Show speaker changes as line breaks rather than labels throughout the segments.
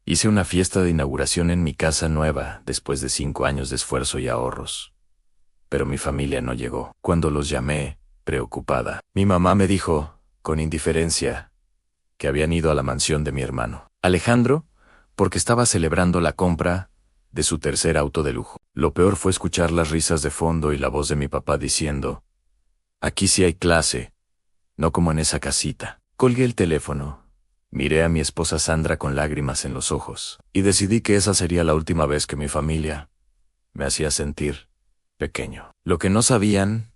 Hice una fiesta de inauguración en mi casa nueva después de 5 años de esfuerzo y ahorros. Pero mi familia no llegó. Cuando los llamé, preocupada, mi mamá me dijo, con indiferencia, que habían ido a la mansión de mi hermano Alejandro, porque estaba celebrando la compra de su tercer auto de lujo. Lo peor fue escuchar las risas de fondo y la voz de mi papá diciendo, aquí sí hay clase, no como en esa casita. Colgué el teléfono, miré a mi esposa Sandra con lágrimas en los ojos, y decidí que esa sería la última vez que mi familia me hacía sentir pequeño. Lo que no sabían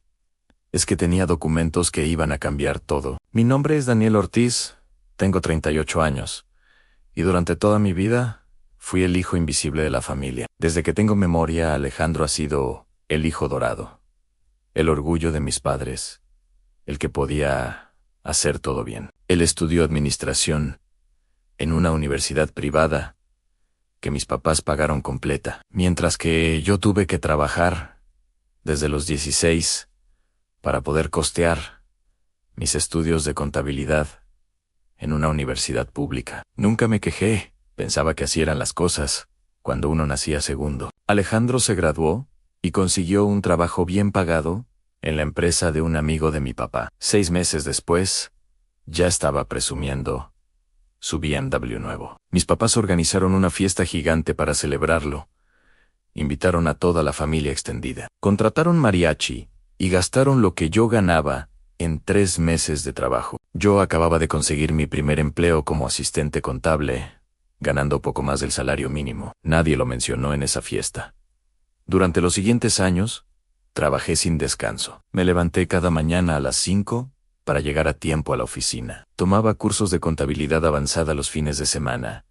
es que tenía documentos que iban a cambiar todo. Mi nombre es Daniel Ortiz, tengo 38 años, y durante toda mi vida fui el hijo invisible de la familia. Desde que tengo memoria, Alejandro ha sido el hijo dorado, el orgullo de mis padres, el que podía hacer todo bien. Él estudió administración en una universidad privada que mis papás pagaron completa, mientras que yo tuve que trabajar desde los 16 para poder costear mis estudios de contabilidad en una universidad pública. Nunca me quejé, pensaba que así eran las cosas cuando uno nacía segundo. Alejandro se graduó y consiguió un trabajo bien pagado en la empresa de un amigo de mi papá. 6 meses después, ya estaba presumiendo su BMW nuevo. Mis papás organizaron una fiesta gigante para celebrarlo. Invitaron a toda la familia extendida. Contrataron mariachi y gastaron lo que yo ganaba en 3 meses de trabajo. Yo acababa de conseguir mi primer empleo como asistente contable, ganando poco más del salario mínimo. Nadie lo mencionó en esa fiesta. Durante los siguientes años, trabajé sin descanso. Me levanté cada mañana a las 5 para llegar a tiempo a la oficina. Tomaba cursos de contabilidad avanzada los fines de semana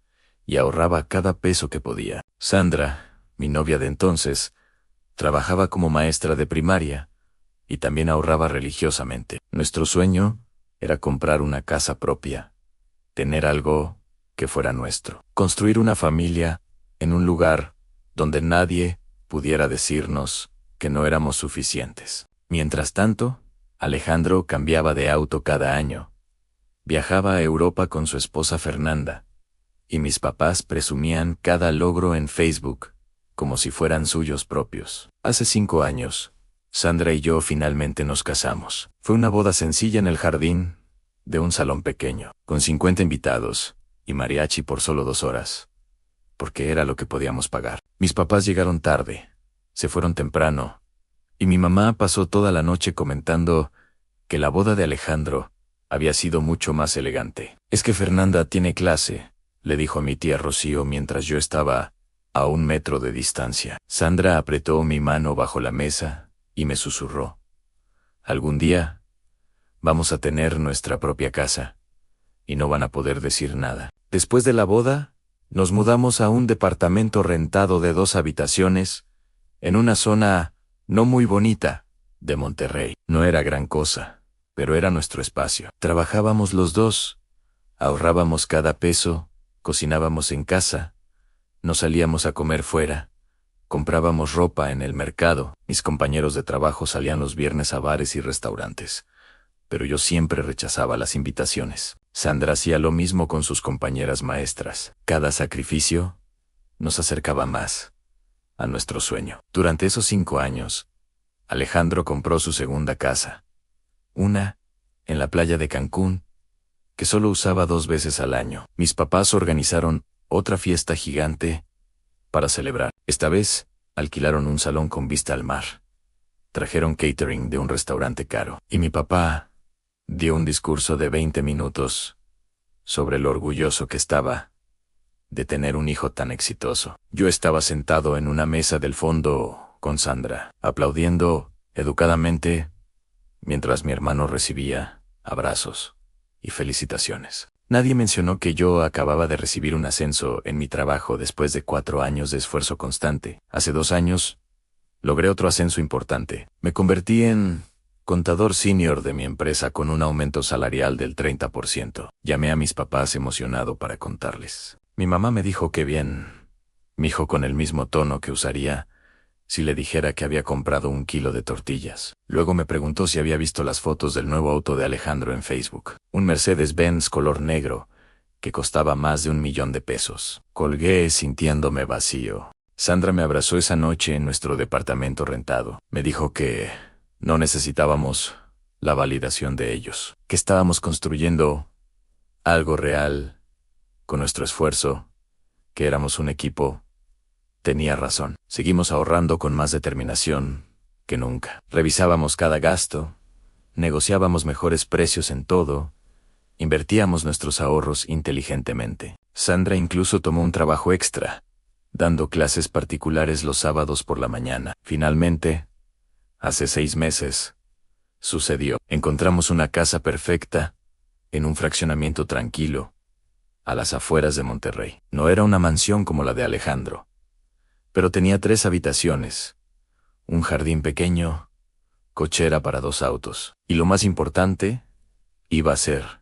y ahorraba cada peso que podía. Sandra, mi novia de entonces, trabajaba como maestra de primaria y también ahorraba religiosamente. Nuestro sueño era comprar una casa propia, tener algo que fuera nuestro, construir una familia en un lugar donde nadie pudiera decirnos que no éramos suficientes. Mientras tanto, Alejandro cambiaba de auto cada año. Viajaba a Europa con su esposa Fernanda, y mis papás presumían cada logro en Facebook, como si fueran suyos propios. Hace 5 años, Sandra y yo finalmente nos casamos. Fue una boda sencilla en el jardín de un salón pequeño, con 50 invitados, y mariachi por solo 2 horas, porque era lo que podíamos pagar. Mis papás llegaron tarde, se fueron temprano, y mi mamá pasó toda la noche comentando que la boda de Alejandro había sido mucho más elegante. Es que Fernanda tiene clase, le dijo a mi tía Rocío mientras yo estaba a 1 metro de distancia. Sandra apretó mi mano bajo la mesa y me susurró, algún día vamos a tener nuestra propia casa y no van a poder decir nada. Después de la boda, nos mudamos a un departamento rentado de 2 habitaciones en una zona no muy bonita de Monterrey. No era gran cosa, pero era nuestro espacio. Trabajábamos los dos, ahorrábamos cada peso, cocinábamos en casa, no salíamos a comer fuera, comprábamos ropa en el mercado. Mis compañeros de trabajo salían los viernes a bares y restaurantes, pero yo siempre rechazaba las invitaciones. Sandra hacía lo mismo con sus compañeras maestras. Cada sacrificio nos acercaba más a nuestro sueño. Durante esos 5 años, Alejandro compró su segunda casa, una en la playa de Cancún, que solo usaba 2 veces al año. Mis papás organizaron otra fiesta gigante para celebrar. Esta vez, alquilaron un salón con vista al mar. Trajeron catering de un restaurante caro. Y mi papá dio un discurso de 20 minutos sobre lo orgulloso que estaba de tener un hijo tan exitoso. Yo estaba sentado en una mesa del fondo con Sandra, aplaudiendo educadamente, mientras mi hermano recibía abrazos y felicitaciones. Nadie mencionó que yo acababa de recibir un ascenso en mi trabajo después de 4 años de esfuerzo constante. Hace 2 años, logré otro ascenso importante. Me convertí en contador senior de mi empresa con un aumento salarial del 30%. Llamé a mis papás emocionado para contarles. Mi mamá me dijo que bien, mijo, con el mismo tono que usaría si le dijera que había comprado 1 kilo de tortillas. Luego me preguntó si había visto las fotos del nuevo auto de Alejandro en Facebook. Un Mercedes-Benz color negro que costaba más de 1.000.000 de pesos. Colgué sintiéndome vacío. Sandra me abrazó esa noche en nuestro departamento rentado. Me dijo que no necesitábamos la validación de ellos, que estábamos construyendo algo real con nuestro esfuerzo, que éramos un equipo. Tenía razón. Seguimos ahorrando con más determinación que nunca. Revisábamos cada gasto, negociábamos mejores precios en todo, invertíamos nuestros ahorros inteligentemente. Sandra incluso tomó un trabajo extra, dando clases particulares los sábados por la mañana. Finalmente, hace 6 meses, sucedió. Encontramos una casa perfecta, en un fraccionamiento tranquilo, a las afueras de Monterrey. No era una mansión como la de Alejandro, pero tenía 3 habitaciones, un jardín pequeño, cochera para 2 autos. Y lo más importante, iba a ser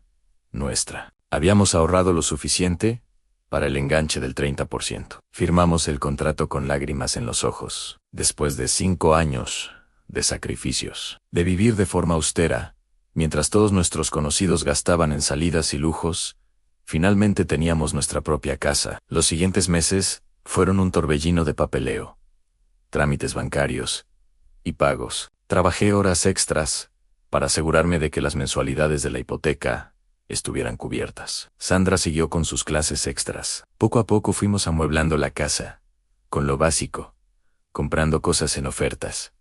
nuestra. Habíamos ahorrado lo suficiente para el enganche del 30%. Firmamos el contrato con lágrimas en los ojos. Después de 5 años de sacrificios, de vivir de forma austera, mientras todos nuestros conocidos gastaban en salidas y lujos, finalmente teníamos nuestra propia casa. Los siguientes meses fueron un torbellino de papeleo, trámites bancarios y pagos. Trabajé horas extras para asegurarme de que las mensualidades de la hipoteca estuvieran cubiertas. Sandra siguió con sus clases extras. Poco a poco fuimos amueblando la casa, con lo básico, comprando cosas en ofertas,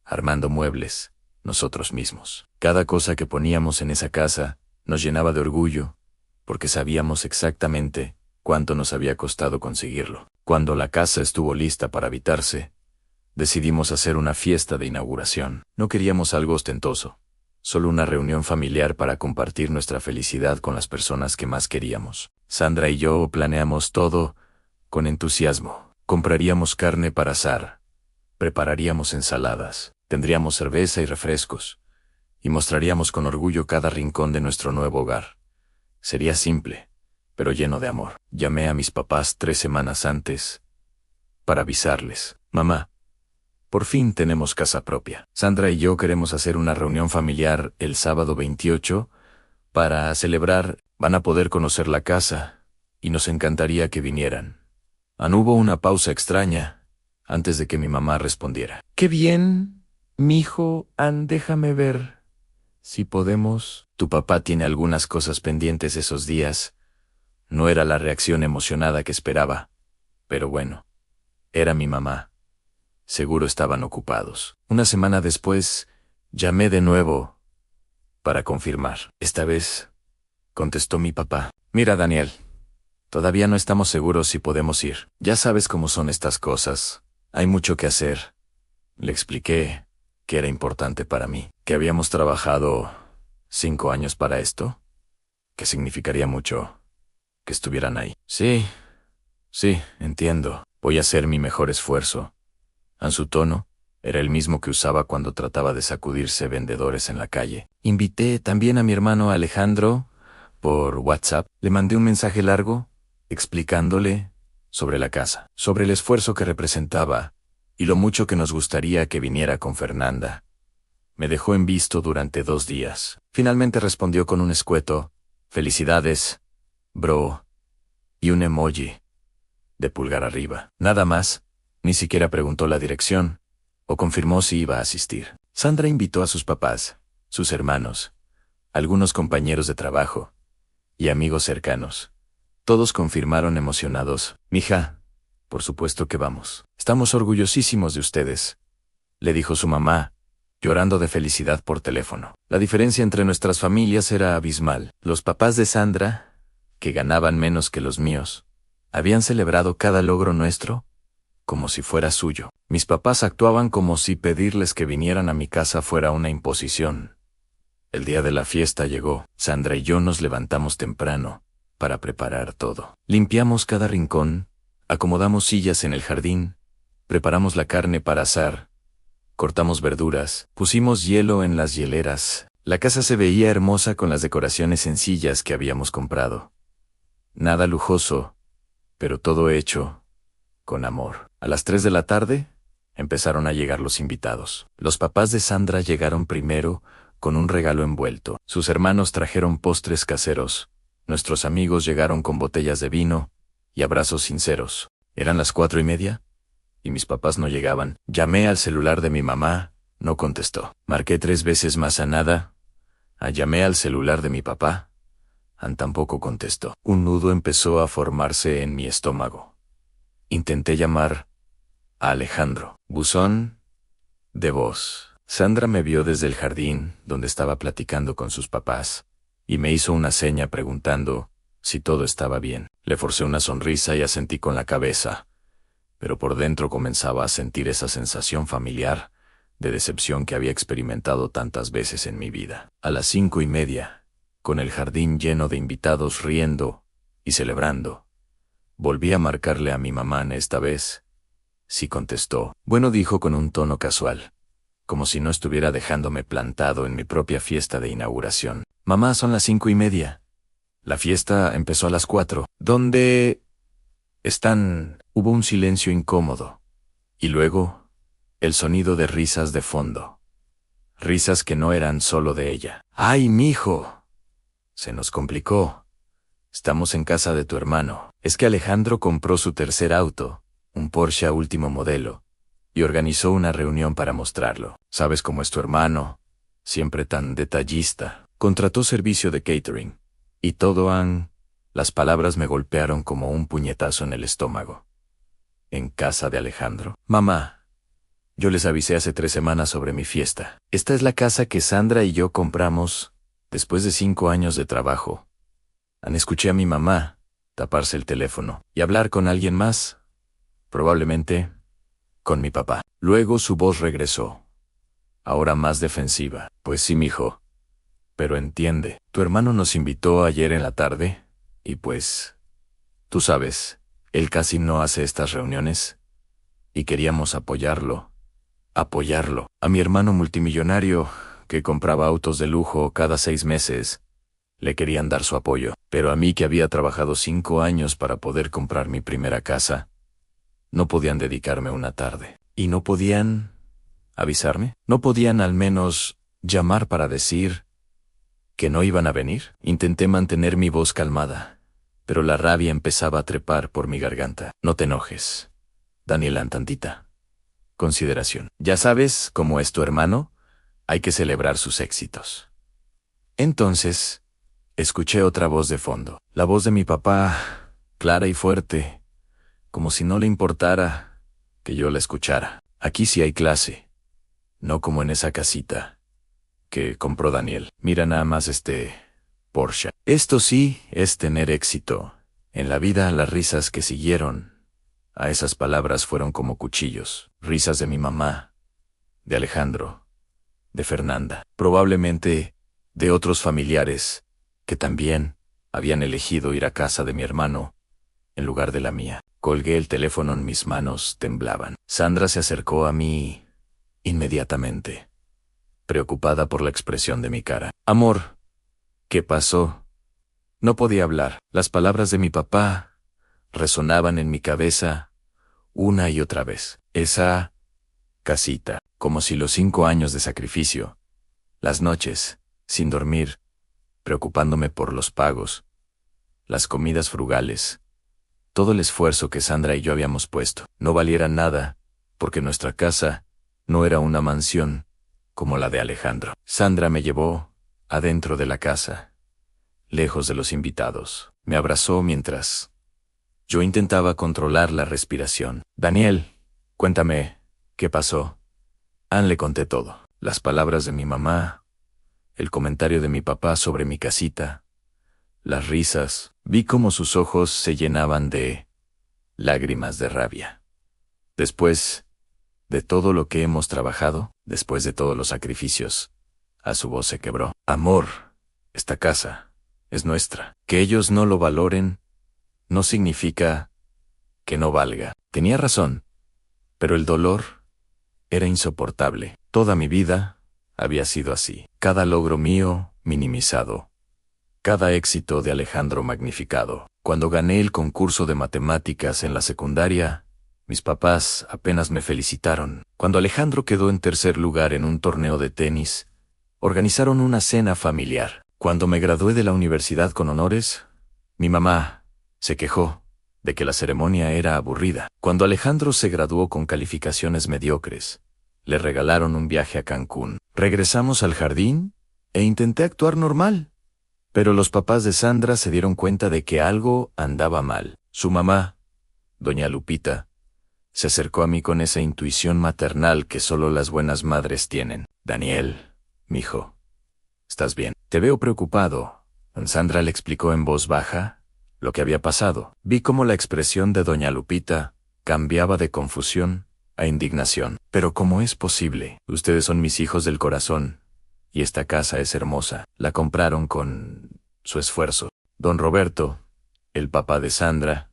armando muebles, nosotros mismos. Cada cosa que poníamos en esa casa nos llenaba de orgullo, porque sabíamos exactamente cuánto nos había costado conseguirlo. Cuando la casa estuvo lista para habitarse, decidimos hacer una fiesta de inauguración. No queríamos algo ostentoso, solo una reunión familiar para compartir nuestra felicidad con las personas que más queríamos. Sandra y yo planeamos todo con entusiasmo. Compraríamos carne para asar, prepararíamos ensaladas, tendríamos cerveza y refrescos, y mostraríamos con orgullo cada rincón de nuestro nuevo hogar. Sería simple, pero lleno de amor. Llamé a mis papás 3 semanas antes para avisarles: mamá, por fin tenemos casa propia. Sandra y yo queremos hacer una reunión familiar el sábado 28 para celebrar. Van a poder conocer la casa y nos encantaría que vinieran. Hubo una pausa extraña antes de que mi mamá respondiera. Qué bien, mijo, déjame ver si podemos. Tu papá tiene algunas cosas pendientes esos días. No era la reacción emocionada que esperaba, pero bueno, era mi mamá. Seguro estaban ocupados. Una semana después, llamé de nuevo para confirmar. Esta vez, contestó mi papá. Mira, Daniel, todavía no estamos seguros si podemos ir. Ya sabes cómo son estas cosas. Hay mucho que hacer. Le expliqué que era importante para mí, que habíamos trabajado 5 años para esto, que significaría mucho que estuvieran ahí. Sí, entiendo. Voy a hacer mi mejor esfuerzo. Su tono era el mismo que usaba cuando trataba de sacudirse vendedores en la calle. Invité también a mi hermano Alejandro por WhatsApp. Le mandé un mensaje largo explicándole sobre la casa, sobre el esfuerzo que representaba y lo mucho que nos gustaría que viniera con Fernanda. Me dejó en visto durante 2 días. Finalmente respondió con un escueto: felicidades, bro, y un emoji de pulgar arriba. Nada más. Ni siquiera preguntó la dirección o confirmó si iba a asistir. Sandra invitó a sus papás, sus hermanos, algunos compañeros de trabajo y amigos cercanos. Todos confirmaron emocionados: mija, por supuesto que vamos. Estamos orgullosísimos de ustedes, le dijo su mamá, llorando de felicidad por teléfono. La diferencia entre nuestras familias era abismal. Los papás de Sandra, que ganaban menos que los míos, habían celebrado cada logro nuestro como si fuera suyo. Mis papás actuaban como si pedirles que vinieran a mi casa fuera una imposición. El día de la fiesta llegó. Sandra y yo nos levantamos temprano para preparar todo. Limpiamos cada rincón, acomodamos sillas en el jardín, preparamos la carne para asar, cortamos verduras, pusimos hielo en las hieleras. La casa se veía hermosa con las decoraciones sencillas que habíamos comprado. Nada lujoso, pero todo hecho con amor. A las 3 de la tarde, empezaron a llegar los invitados. Los papás de Sandra llegaron primero con un regalo envuelto. Sus hermanos trajeron postres caseros, Nuestros amigos llegaron con botellas de vino y abrazos sinceros. Eran las 4:30 y mis papás no llegaban. Llamé al celular de mi mamá, no contestó. Marqué 3 veces más a nada. Llamé al celular de mi papá, tampoco contestó. Un nudo empezó a formarse en mi estómago. Intenté llamar a Alejandro. Buzón de voz. Sandra me vio desde el jardín, donde estaba platicando con sus papás, y me hizo una seña preguntando si todo estaba bien. Le forcé una sonrisa y asentí con la cabeza, pero por dentro comenzaba a sentir esa sensación familiar de decepción que había experimentado tantas veces en mi vida. A las 5:30, con el jardín lleno de invitados riendo y celebrando, volví a marcarle a mi mamá esta vez. Sí contestó. Bueno, dijo con un tono casual, como si no estuviera dejándome plantado en mi propia fiesta de inauguración. Mamá, son las 5:30. La fiesta empezó a las 4. ¿Dónde están? Hubo un silencio incómodo. Y luego, el sonido de risas de fondo. Risas que no eran solo de ella. ¡Ay, mijo! Se nos complicó. Estamos en casa de tu hermano. Es que Alejandro compró su tercer auto, un Porsche último modelo, y organizó una reunión para mostrarlo. ¿Sabes cómo es tu hermano? Siempre tan detallista. Contrató servicio de catering. Y todo Las palabras me golpearon como un puñetazo en el estómago. En casa de Alejandro. Mamá, yo les avisé hace 3 semanas sobre mi fiesta. Esta es la casa que Sandra y yo compramos después de 5 años de trabajo. Escuché a mi mamá taparse el teléfono y hablar con alguien más, probablemente con mi papá. Luego su voz regresó, ahora más defensiva. Pues sí, mijo, pero entiende, tu hermano nos invitó ayer en la tarde, y pues, tú sabes, él casi no hace estas reuniones, y queríamos apoyarlo. A mi hermano multimillonario, que compraba autos de lujo cada 6 meses, le querían dar su apoyo. Pero a mí, que había trabajado 5 años para poder comprar mi primera casa, no podían dedicarme una tarde. ¿Y no podían avisarme? ¿No podían al menos llamar para decir que no iban a venir? Intenté mantener mi voz calmada, pero la rabia empezaba a trepar por mi garganta. No te enojes, Daniela, tantita consideración. Ya sabes cómo es tu hermano, hay que celebrar sus éxitos. Entonces, escuché otra voz de fondo, la voz de mi papá, clara y fuerte, como si no le importara que yo la escuchara. Aquí sí hay clase, no como en esa casita que compró Daniel. Mira nada más este Porsche. Esto sí es tener éxito. En la vida, las risas que siguieron a esas palabras fueron como cuchillos. Risas de mi mamá, de Alejandro, de Fernanda, probablemente de otros familiares que también habían elegido ir a casa de mi hermano en lugar de la mía. Colgué el teléfono, en mis manos temblaban. Sandra se acercó a mí inmediatamente, preocupada por la expresión de mi cara. Amor, ¿qué pasó? No podía hablar. Las palabras de mi papá resonaban en mi cabeza una y otra vez. Esa casita, como si los 5 años de sacrificio, las noches, sin dormir, preocupándome por los pagos, las comidas frugales, todo el esfuerzo que Sandra y yo habíamos puesto, no valiera nada, porque nuestra casa no era una mansión como la de Alejandro. Sandra me llevó adentro de la casa, lejos de los invitados. Me abrazó mientras yo intentaba controlar la respiración. Daniel, cuéntame, ¿qué pasó? Le conté todo. Las palabras de mi mamá, el comentario de mi papá sobre mi casita, las risas. Vi cómo sus ojos se llenaban de lágrimas de rabia. Después de todo lo que hemos trabajado, después de todos los sacrificios, su voz se quebró. Amor, esta casa es nuestra. Que ellos no lo valoren no significa que no valga. Tenía razón, pero el dolor era insoportable. Toda mi vida había sido así. Cada logro mío minimizado. Cada éxito de Alejandro magnificado. Cuando gané el concurso de matemáticas en la secundaria, mis papás apenas me felicitaron. Cuando Alejandro quedó en tercer lugar en un torneo de tenis, organizaron una cena familiar. Cuando me gradué de la universidad con honores, Mi mamá se quejó de que la ceremonia era aburrida. Cuando Alejandro se graduó con calificaciones mediocres, le regalaron un viaje a Cancún. Regresamos al jardín e intenté actuar normal, pero los papás de Sandra se dieron cuenta de que algo andaba mal. Su mamá, doña Lupita, se acercó a mí con esa intuición maternal que solo las buenas madres tienen. Daniel, mijo, ¿estás bien? Te veo preocupado. Sandra le explicó en voz baja lo que había pasado. Vi cómo la expresión de doña Lupita cambiaba de confusión a indignación. Pero ¿cómo es posible? Ustedes son mis hijos del corazón, y esta casa es hermosa. La compraron con su esfuerzo. Don Roberto, el papá de Sandra,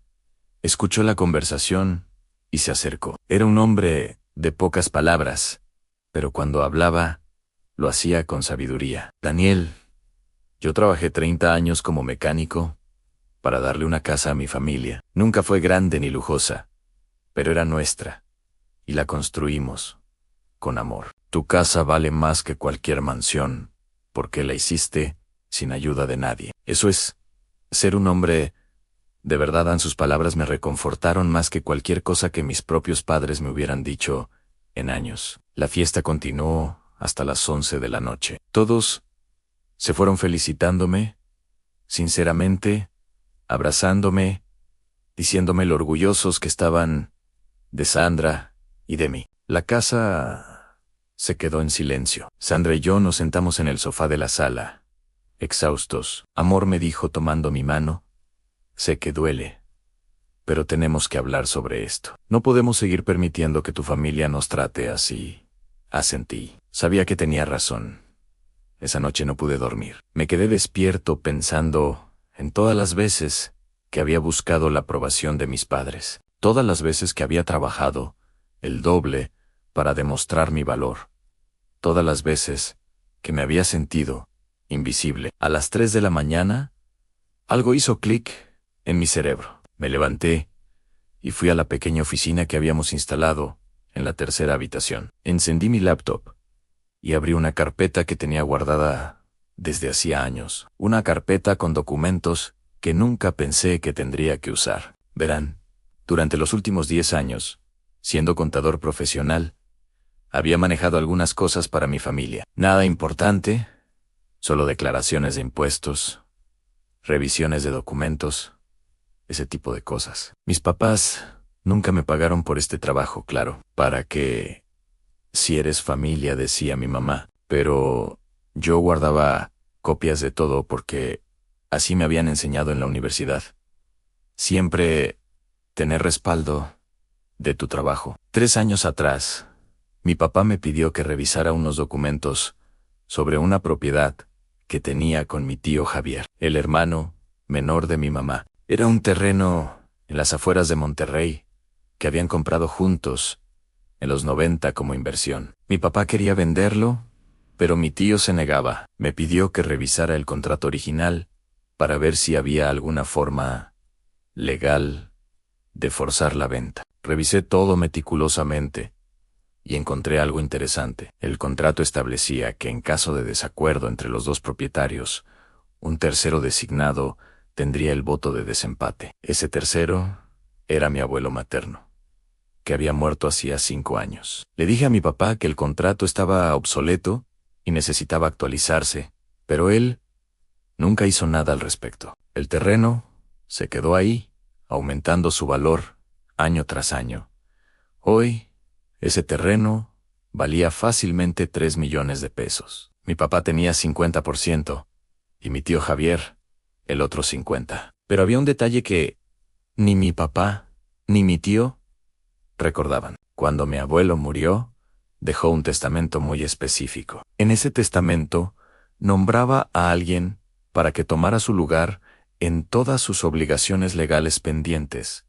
escuchó la conversación y se acercó. Era un hombre de pocas palabras, pero cuando hablaba, lo hacía con sabiduría. Daniel, yo trabajé 30 años como mecánico para darle una casa a mi familia. Nunca fue grande ni lujosa, pero era nuestra, y la construimos con amor. Tu casa vale más que cualquier mansión, porque la hiciste sin ayuda de nadie. Eso es ser un hombre. De verdad, sus palabras me reconfortaron más que cualquier cosa que mis propios padres me hubieran dicho en años. La fiesta continuó hasta las 11 de la noche. Todos se fueron felicitándome, sinceramente, abrazándome, diciéndome lo orgullosos que estaban de Sandra y de mí. La casa se quedó en silencio. Sandra y yo nos sentamos en el sofá de la sala, exhaustos. Amor, me dijo tomando mi mano, sé que duele, pero tenemos que hablar sobre esto. No podemos seguir permitiendo que tu familia nos trate así. Asentí. Sabía que tenía razón. Esa noche no pude dormir. Me quedé despierto pensando en todas las veces que había buscado la aprobación de mis padres. Todas las veces que había trabajado el doble para demostrar mi valor. Todas las veces que me había sentido invisible. A las 3 de la mañana, algo hizo clic en mi cerebro. Me levanté y fui a la pequeña oficina que habíamos instalado en la tercera habitación. Encendí mi laptop y abrí una carpeta que tenía guardada desde hacía años. Una carpeta con documentos que nunca pensé que tendría que usar. Verán, durante los últimos 10 años, siendo contador profesional, había manejado algunas cosas para mi familia. Nada importante, solo declaraciones de impuestos, revisiones de documentos, ese tipo de cosas. Mis papás nunca me pagaron por este trabajo, claro. ¿Para qué? Si eres familia, decía mi mamá. Pero yo guardaba copias de todo porque así me habían enseñado en la universidad. Siempre tener respaldo de tu trabajo. 3 años atrás, mi papá me pidió que revisara unos documentos sobre una propiedad que tenía con mi tío Javier, el hermano menor de mi mamá. Era un terreno en las afueras de Monterrey que habían comprado juntos en los 90 como inversión. Mi papá quería venderlo, pero mi tío se negaba. Me pidió que revisara el contrato original para ver si había alguna forma legal de forzar la venta. Revisé todo meticulosamente y encontré algo interesante. El contrato establecía que en caso de desacuerdo entre los dos propietarios, un tercero designado tendría el voto de desempate. Ese tercero era mi abuelo materno, que había muerto hacía 5 años. Le dije a mi papá que el contrato estaba obsoleto y necesitaba actualizarse, pero él nunca hizo nada al respecto. El terreno se quedó ahí, aumentando su valor año tras año. Hoy, ese terreno valía fácilmente 3 millones de pesos. Mi papá tenía 50% y mi tío Javier el otro 50%. Pero había un detalle que ni mi papá ni mi tío recordaban. Cuando mi abuelo murió, dejó un testamento muy específico. En ese testamento, nombraba a alguien para que tomara su lugar en todas sus obligaciones legales pendientes.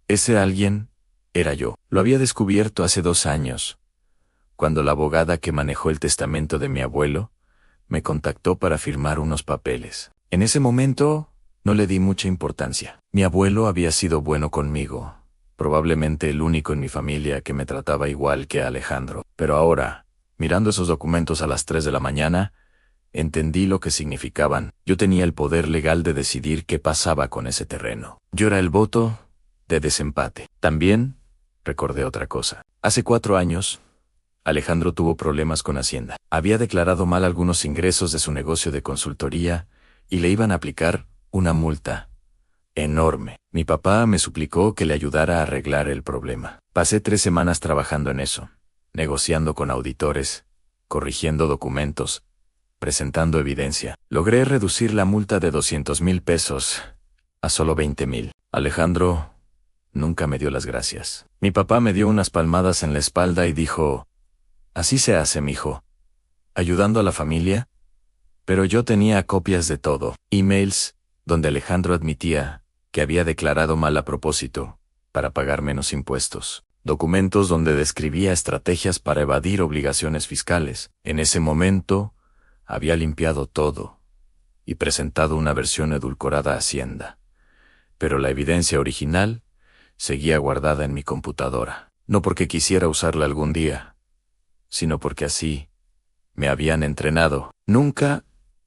Ese alguien era yo. Lo había descubierto hace 2 años, cuando la abogada que manejó el testamento de mi abuelo me contactó para firmar unos papeles. En ese momento, no le di mucha importancia. Mi abuelo había sido bueno conmigo, probablemente el único en mi familia que me trataba igual que a Alejandro. Pero ahora, mirando esos documentos a las 3 de la mañana, Entendí lo que significaban. Yo tenía el poder legal de decidir qué pasaba con ese terreno. Yo era el voto de desempate. También recordé otra cosa. Hace 4 años, Alejandro tuvo problemas con Hacienda. Había declarado mal algunos ingresos de su negocio de consultoría y le iban a aplicar una multa enorme. Mi papá me suplicó que le ayudara a arreglar el problema. Pasé 3 semanas trabajando en eso, negociando con auditores, corrigiendo documentos, presentando evidencia. Logré reducir la multa de 200,000 pesos a solo 20,000. Alejandro nunca me dio las gracias. Mi papá me dio unas palmadas en la espalda y dijo: «Así se hace, mijo. Ayudando a la familia». Pero yo tenía copias de todo. Emails donde Alejandro admitía que había declarado mal a propósito, para pagar menos impuestos. Documentos donde describía estrategias para evadir obligaciones fiscales. En ese momento, había limpiado todo y presentado una versión edulcorada a Hacienda. Pero la evidencia original seguía guardada en mi computadora. No porque quisiera usarla algún día, sino porque así me habían entrenado. Nunca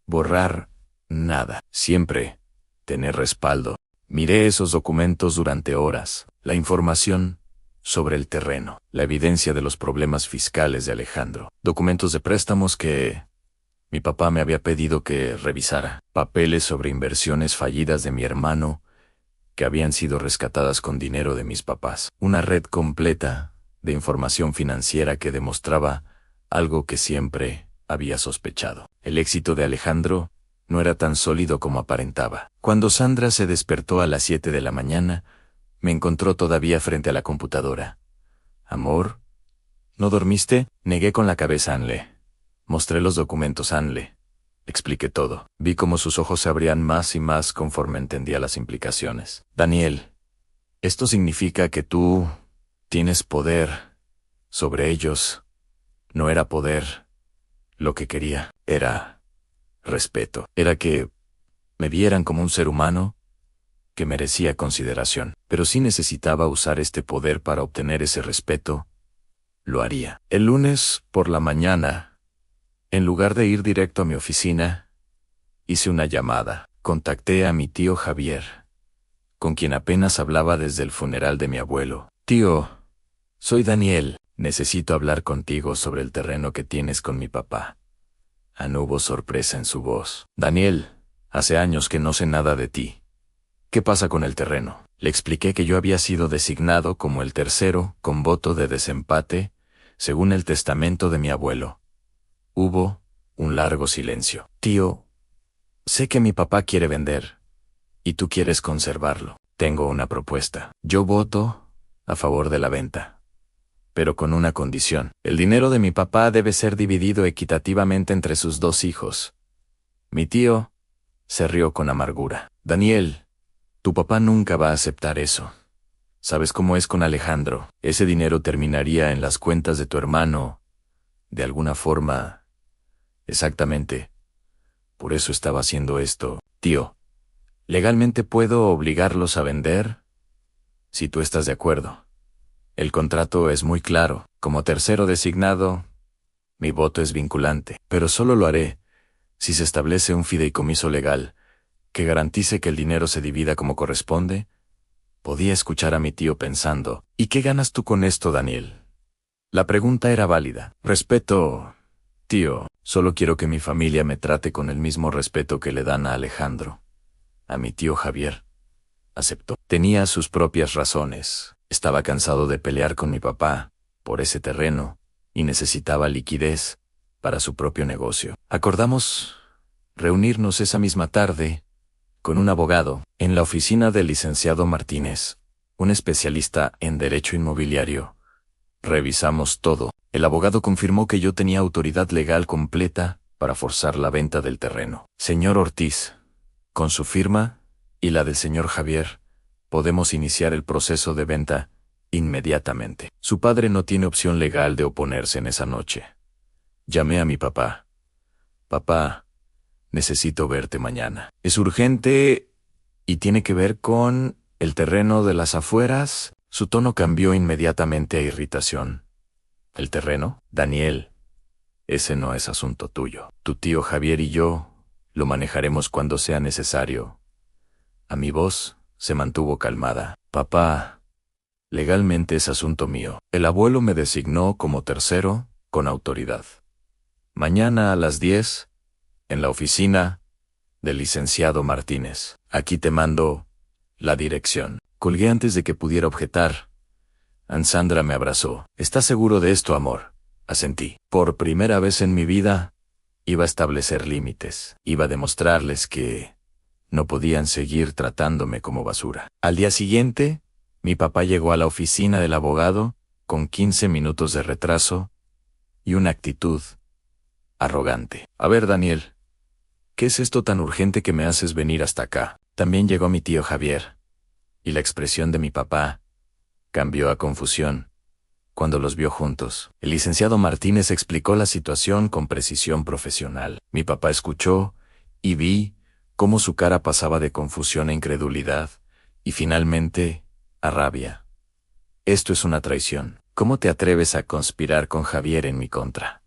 borrar nada. Siempre tener respaldo. Miré esos documentos durante horas. La información sobre el terreno. La evidencia de los problemas fiscales de Alejandro. Documentos de préstamos que mi papá me había pedido que revisara. Papeles sobre inversiones fallidas de mi hermano que habían sido rescatadas con dinero de mis papás. Una red completa de información financiera que demostraba algo que siempre había sospechado. El éxito de Alejandro no era tan sólido como aparentaba. Cuando Sandra se despertó a las 7 de la mañana, me encontró todavía frente a la computadora. «Amor, ¿no dormiste?». Negué con la cabeza. «Anle». Mostré los documentos. «Anle». Expliqué todo. Vi cómo sus ojos se abrían más y más conforme entendía las implicaciones. «Daniel, esto significa que tú tienes poder sobre ellos». No era poder. Lo que quería era respeto. Era que me vieran como un ser humano que merecía consideración. Pero si necesitaba usar este poder para obtener ese respeto, lo haría. El lunes por la mañana, en lugar de ir directo a mi oficina, hice una llamada. Contacté a mi tío Javier, con quien apenas hablaba desde el funeral de mi abuelo. «Tío, soy Daniel. Necesito hablar contigo sobre el terreno que tienes con mi papá». Hubo sorpresa en su voz. «Daniel, hace años que no sé nada de ti. ¿Qué pasa con el terreno?». Le expliqué que yo había sido designado como el tercero con voto de desempate, según el testamento de mi abuelo. Hubo un largo silencio. «Tío, sé que mi papá quiere vender, y tú quieres conservarlo. Tengo una propuesta. Yo voto a favor de la venta, pero con una condición. El dinero de mi papá debe ser dividido equitativamente entre sus 2 hijos». Mi tío se rió con amargura. «Daniel, tu papá nunca va a aceptar eso. ¿Sabes cómo es con Alejandro? Ese dinero terminaría en las cuentas de tu hermano, de alguna forma». «Exactamente. Por eso estaba haciendo esto. Tío, ¿legalmente puedo obligarlos a vender? Si tú estás de acuerdo. El contrato es muy claro. Como tercero designado, mi voto es vinculante, pero solo lo haré si se establece un fideicomiso legal que garantice que el dinero se divida como corresponde». Podía escuchar a mi tío pensando: «¿Y qué ganas tú con esto, Daniel?». La pregunta era válida. «Respeto, tío. Solo quiero que mi familia me trate con el mismo respeto que le dan a Alejandro». A mi tío Javier aceptó. Tenía sus propias razones. Estaba cansado de pelear con mi papá por ese terreno y necesitaba liquidez para su propio negocio. Acordamos reunirnos esa misma tarde con un abogado en la oficina del licenciado Martínez, un especialista en derecho inmobiliario. Revisamos todo. El abogado confirmó que yo tenía autoridad legal completa para forzar la venta del terreno. «Señor Ortiz, con su firma y la del señor Javier, podemos iniciar el proceso de venta inmediatamente. Su padre no tiene opción legal de oponerse en esa noche». Llamé a mi papá. «Papá, necesito verte mañana. Es urgente y tiene que ver con el terreno de las afueras». Su tono cambió inmediatamente a irritación. «¿El terreno? Daniel, Ese no es asunto tuyo. Tu tío Javier y yo lo manejaremos cuando sea necesario. A mi voz se mantuvo calmada. Papá, legalmente es asunto mío. El abuelo me designó como tercero, con autoridad. Mañana a las 10, en la oficina del licenciado Martínez. Aquí te mando la dirección. Colgué antes de que pudiera objetar. Ansandra me abrazó. ¿Estás seguro de esto, amor? Asentí. Por primera vez en mi vida, iba a establecer límites. Iba a demostrarles que no podían seguir tratándome como basura. Al día siguiente, mi papá llegó a la oficina del abogado con 15 minutos de retraso y una actitud arrogante. A ver, Daniel, ¿qué es esto tan urgente que me haces venir hasta acá? También llegó mi tío Javier, y la expresión de mi papá cambió a confusión cuando los vio juntos. El licenciado Martínez explicó la situación con precisión profesional. Mi papá escuchó y vi cómo su cara pasaba de confusión a incredulidad y finalmente a rabia. Esto es una traición. ¿Cómo te atreves a conspirar con Javier en mi contra?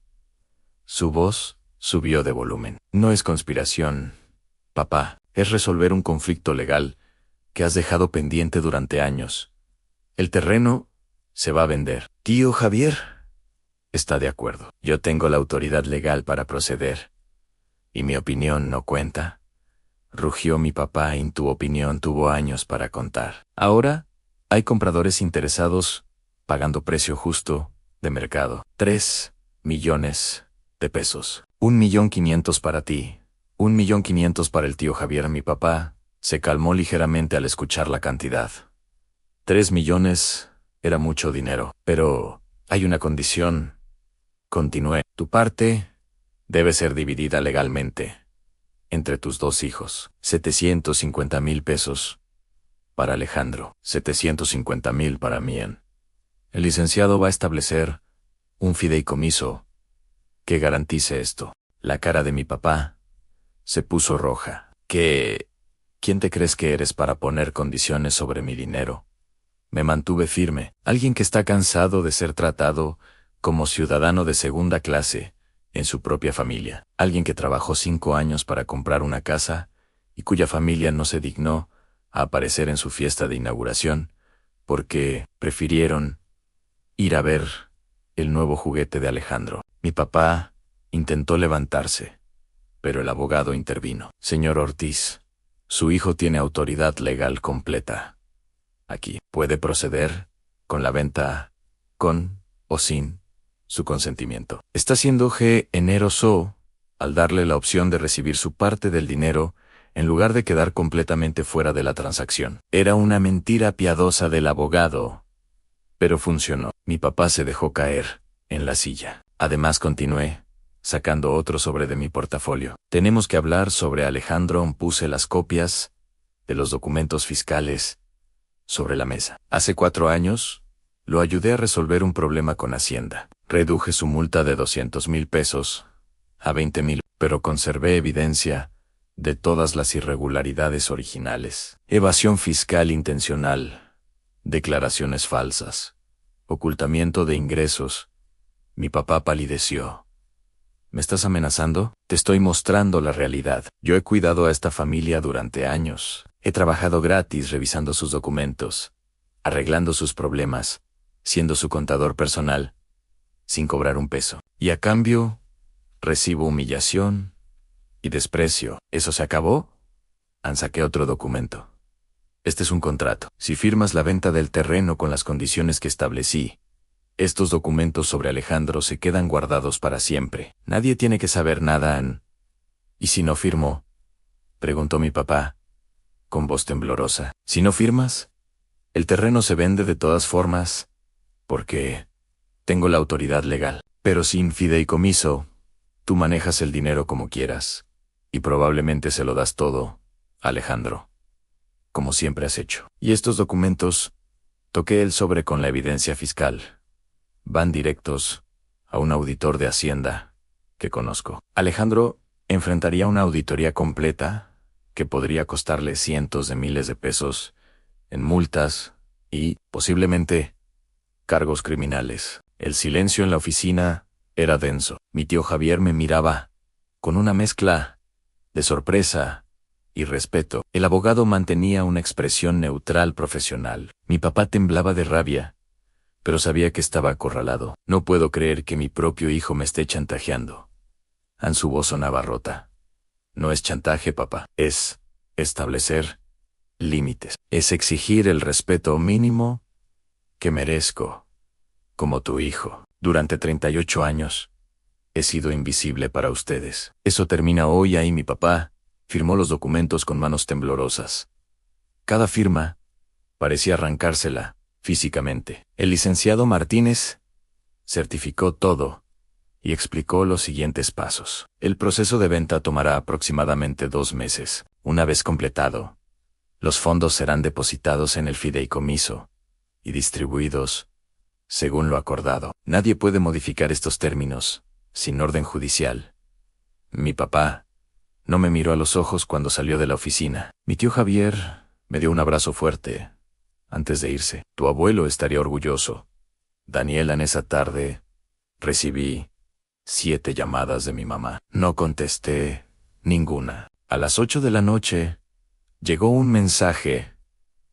Su voz subió de volumen. No es conspiración, papá, es resolver un conflicto legal que has dejado pendiente durante años. El terreno se va a vender. Tío Javier está de acuerdo. Yo tengo la autoridad legal para proceder. ¿Y mi opinión no cuenta? Rugió mi papá y tu opinión tuvo años para contar. Ahora hay compradores interesados pagando precio justo de mercado. 3 millones de pesos. 1.500.000 para ti. 1.500.000 para el tío Javier. Mi papá se calmó ligeramente al escuchar la cantidad. 3 millones era mucho dinero, pero hay una condición. Continué. Tu parte debe ser dividida legalmente entre tus 2 hijos. 750.000 pesos para Alejandro. 750.000 para mí. El licenciado va a establecer un fideicomiso que garantice esto. La cara de mi papá se puso roja. ¿Quién te crees que eres para poner condiciones sobre mi dinero? Me mantuve firme. Alguien que está cansado de ser tratado como ciudadano de segunda clase en su propia familia. Alguien que trabajó 5 años para comprar una casa y cuya familia no se dignó a aparecer en su fiesta de inauguración porque prefirieron ir a ver el nuevo juguete de Alejandro. Mi papá intentó levantarse, pero el abogado intervino. Señor Ortiz, su hijo tiene autoridad legal completa. Aquí puede proceder con la venta, con o sin su consentimiento. Está siendo generoso al darle la opción de recibir su parte del dinero en lugar de quedar completamente fuera de la transacción. Era una mentira piadosa del abogado, pero funcionó. Mi papá se dejó caer en la silla. Además continué, sacando otro sobre de mi portafolio. Tenemos que hablar sobre Alejandro. Puse las copias de los documentos fiscales sobre la mesa. Hace 4 años, lo ayudé a resolver un problema con Hacienda. Reduje su multa de 200.000 pesos a 20.000, pero conservé evidencia de todas las irregularidades originales. Evasión fiscal intencional, declaraciones falsas, ocultamiento de ingresos. Mi papá palideció. ¿Me estás amenazando? Te estoy mostrando la realidad. Yo he cuidado a esta familia durante años. He trabajado gratis revisando sus documentos, arreglando sus problemas, siendo su contador personal, sin cobrar un peso. Y a cambio, recibo humillación y desprecio. ¿Eso se acabó? Saqué otro documento. Este es un contrato. Si firmas la venta del terreno con las condiciones que establecí, estos documentos sobre Alejandro se quedan guardados para siempre. Nadie tiene que saber nada. ¿Y si no firmo? Preguntó mi papá, con voz temblorosa. Si no firmas, el terreno se vende de todas formas, porque tengo la autoridad legal. Pero sin fideicomiso, tú manejas el dinero como quieras, y probablemente se lo das todo a Alejandro, como siempre has hecho. Y estos documentos, toqué el sobre con la evidencia fiscal, van directos a un auditor de Hacienda que conozco. Alejandro enfrentaría una auditoría completa que podría costarle cientos de miles de pesos en multas y, posiblemente, cargos criminales. El silencio en la oficina Era denso. Mi tío Javier me miraba con una mezcla de sorpresa y respeto. El abogado mantenía una expresión neutral profesional. Mi papá temblaba de rabia, pero sabía que estaba acorralado. No puedo creer que mi propio hijo me esté chantajeando. Su voz sonaba rota. No es chantaje, papá. Es establecer límites. Es exigir el respeto mínimo que merezco, como tu hijo. Durante 38 años, he sido invisible para ustedes. Eso termina hoy. Ahí mi papá firmó los documentos con manos temblorosas. Cada firma parecía arrancársela físicamente. El licenciado Martínez certificó todo y explicó los siguientes pasos. El proceso de venta tomará aproximadamente 2 meses. Una vez completado, los fondos serán depositados en el fideicomiso y distribuidos según lo acordado. Nadie puede modificar estos términos sin orden judicial. Mi papá no me miró a los ojos cuando salió de la oficina. Mi tío Javier me dio un abrazo fuerte antes de irse. Tu abuelo estaría orgulloso. Daniela, en esa tarde recibí 7 llamadas de mi mamá. No contesté ninguna. A las 8 de la noche llegó un mensaje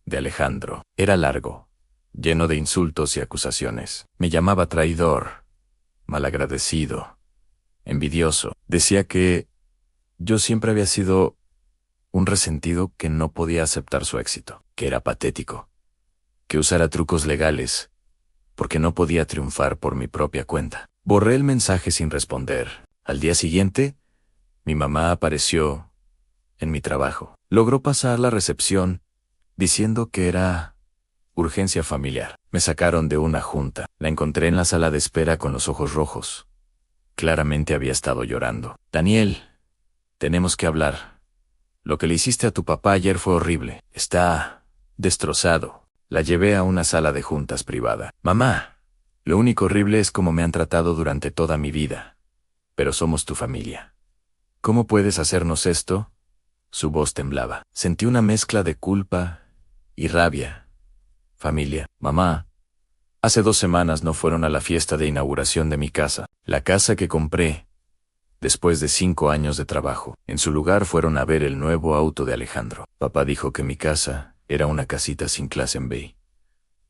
de Alejandro. Era largo, lleno de insultos y acusaciones. Me llamaba traidor, malagradecido, envidioso. Decía que yo siempre había sido un resentido que no podía aceptar su éxito, que era patético, que usara trucos legales, porque no podía triunfar por mi propia cuenta. Borré el mensaje sin responder. Al día siguiente, mi mamá apareció en mi trabajo. Logró pasar la recepción diciendo que era urgencia familiar. Me sacaron de una junta. La encontré en la sala de espera con los ojos rojos. Claramente había estado llorando. Daniel, tenemos que hablar. Lo que le hiciste a tu papá ayer fue horrible. Está destrozado. La llevé a una sala de juntas privada. Mamá, lo único horrible es cómo me han tratado durante toda mi vida. Pero somos tu familia. ¿Cómo puedes hacernos esto? Su voz temblaba. Sentí una mezcla de culpa y rabia. Familia. Mamá, hace 2 semanas no fueron a la fiesta de inauguración de mi casa. La casa que compré después de 5 años de trabajo. En su lugar fueron a ver el nuevo auto de Alejandro. Papá dijo que mi casa era una casita sin clase en B.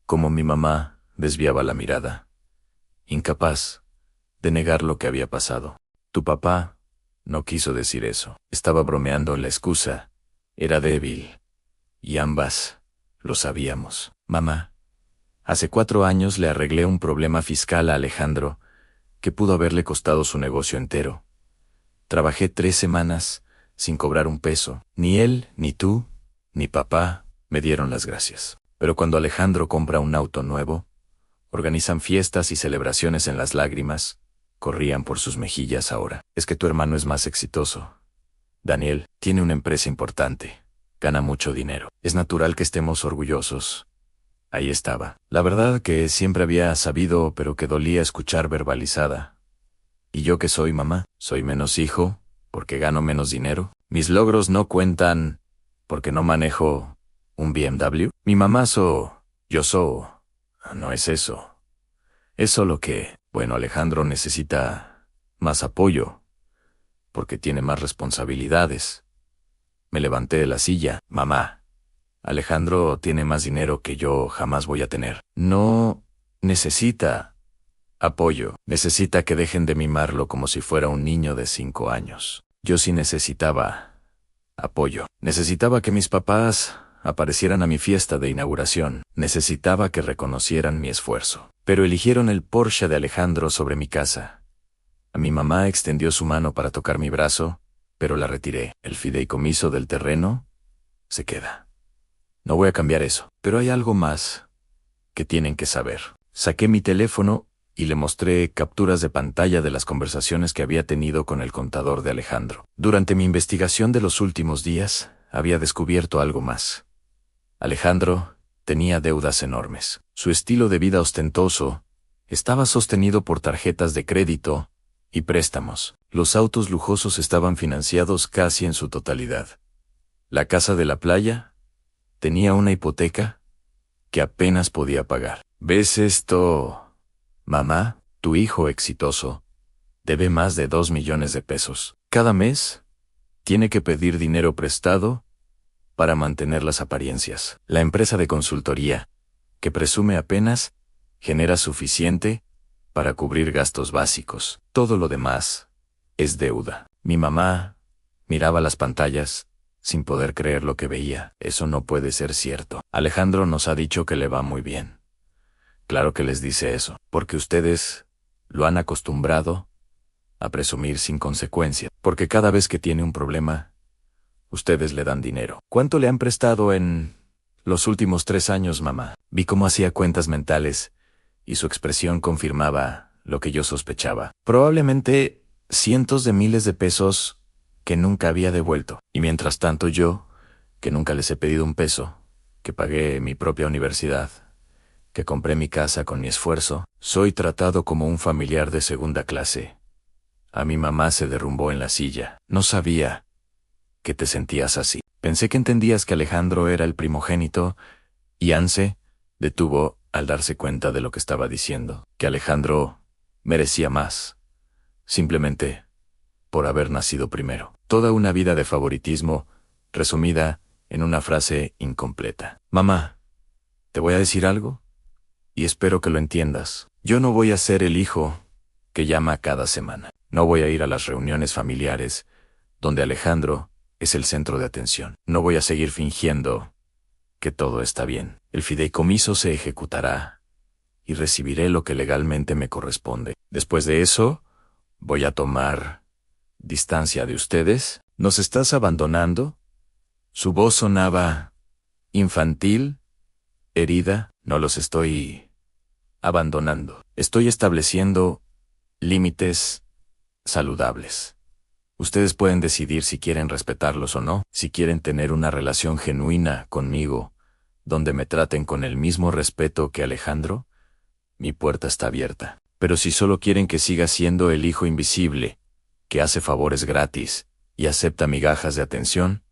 Como mi mamá desviaba la mirada, incapaz de negar lo que había pasado. Tu papá no quiso decir eso. Estaba bromeando. La excusa era débil, y ambas lo sabíamos. Mamá, hace 4 años le arreglé un problema fiscal a Alejandro que pudo haberle costado su negocio entero. Trabajé 3 semanas sin cobrar un peso. Ni él, ni tú, ni papá me dieron las gracias. Pero cuando Alejandro compra un auto nuevo, organizan fiestas y celebraciones. En las lágrimas corrían por sus mejillas ahora. Es que tu hermano es más exitoso. Daniel tiene una empresa importante. Gana mucho dinero. Es natural que estemos orgullosos. Ahí estaba. La verdad que siempre había sabido, pero que dolía escuchar verbalizada. ¿Y yo que soy mamá? ¿Soy menos hijo porque gano menos dinero? ¿Mis logros no cuentan porque no manejo un BMW? Mi mamá yo no es eso. Es solo que, bueno, Alejandro necesita más apoyo porque tiene más responsabilidades. Me levanté de la silla. Mamá, Alejandro tiene más dinero que yo jamás voy a tener. No necesita apoyo. Necesita que dejen de mimarlo como si fuera un niño de 5 años. Yo sí necesitaba apoyo. Necesitaba que mis papás aparecieran a mi fiesta de inauguración. Necesitaba que reconocieran mi esfuerzo. Pero eligieron el Porsche de Alejandro sobre mi casa. A mi mamá extendió su mano para tocar mi brazo, pero la retiré. El fideicomiso del terreno se queda. No voy a cambiar eso. Pero hay algo más que tienen que saber. Saqué mi teléfono y le mostré capturas de pantalla de las conversaciones que había tenido con el contador de Alejandro. Durante mi investigación de los últimos días, había descubierto algo más. Alejandro tenía deudas enormes. Su estilo de vida ostentoso estaba sostenido por tarjetas de crédito y préstamos. Los autos lujosos estaban financiados casi en su totalidad. La casa de la playa tenía una hipoteca que apenas podía pagar. ¿Ves esto, mamá? Tu hijo exitoso Debe más de 2 millones de pesos. Cada mes tiene que pedir dinero prestado para mantener las apariencias. La empresa de consultoría, que presume apenas, genera suficiente para cubrir gastos básicos. Todo lo demás es deuda. Mi mamá miraba las pantallas sin poder creer lo que veía. Eso no puede ser cierto. Alejandro nos ha dicho que le va muy bien. Claro que les dice eso, porque ustedes lo han acostumbrado a presumir sin consecuencia, porque cada vez que tiene un problema, ustedes le dan dinero. ¿Cuánto le han prestado en los últimos 3 años, mamá? Vi cómo hacía cuentas mentales y su expresión confirmaba lo que yo sospechaba. Probablemente cientos de miles de pesos que nunca había devuelto. Y mientras tanto yo, que nunca les he pedido un peso, que pagué mi propia universidad, que compré mi casa con mi esfuerzo, soy tratado como un familiar de segunda clase. A mi mamá se derrumbó en la silla. No sabía que te sentías así. Pensé que entendías que Alejandro era el primogénito, y Anne se detuvo al darse cuenta de lo que estaba diciendo, que Alejandro merecía más, simplemente por haber nacido primero. Toda una vida de favoritismo, resumida en una frase incompleta. Mamá, ¿te voy a decir algo? Y espero que lo entiendas. Yo no voy a ser el hijo que llama cada semana. No voy a ir a las reuniones familiares donde Alejandro es el centro de atención. No voy a seguir fingiendo que todo está bien. El fideicomiso se ejecutará y recibiré lo que legalmente me corresponde. Después de eso, voy a tomar distancia de ustedes. ¿Nos estás abandonando? Su voz sonaba infantil, herida. No los estoy abandonando. Estoy estableciendo límites saludables. Ustedes pueden decidir si quieren respetarlos o no, si quieren tener una relación genuina conmigo, donde me traten con el mismo respeto que Alejandro. Mi puerta está abierta. Pero si solo quieren que siga siendo el hijo invisible, que hace favores gratis y acepta migajas de atención,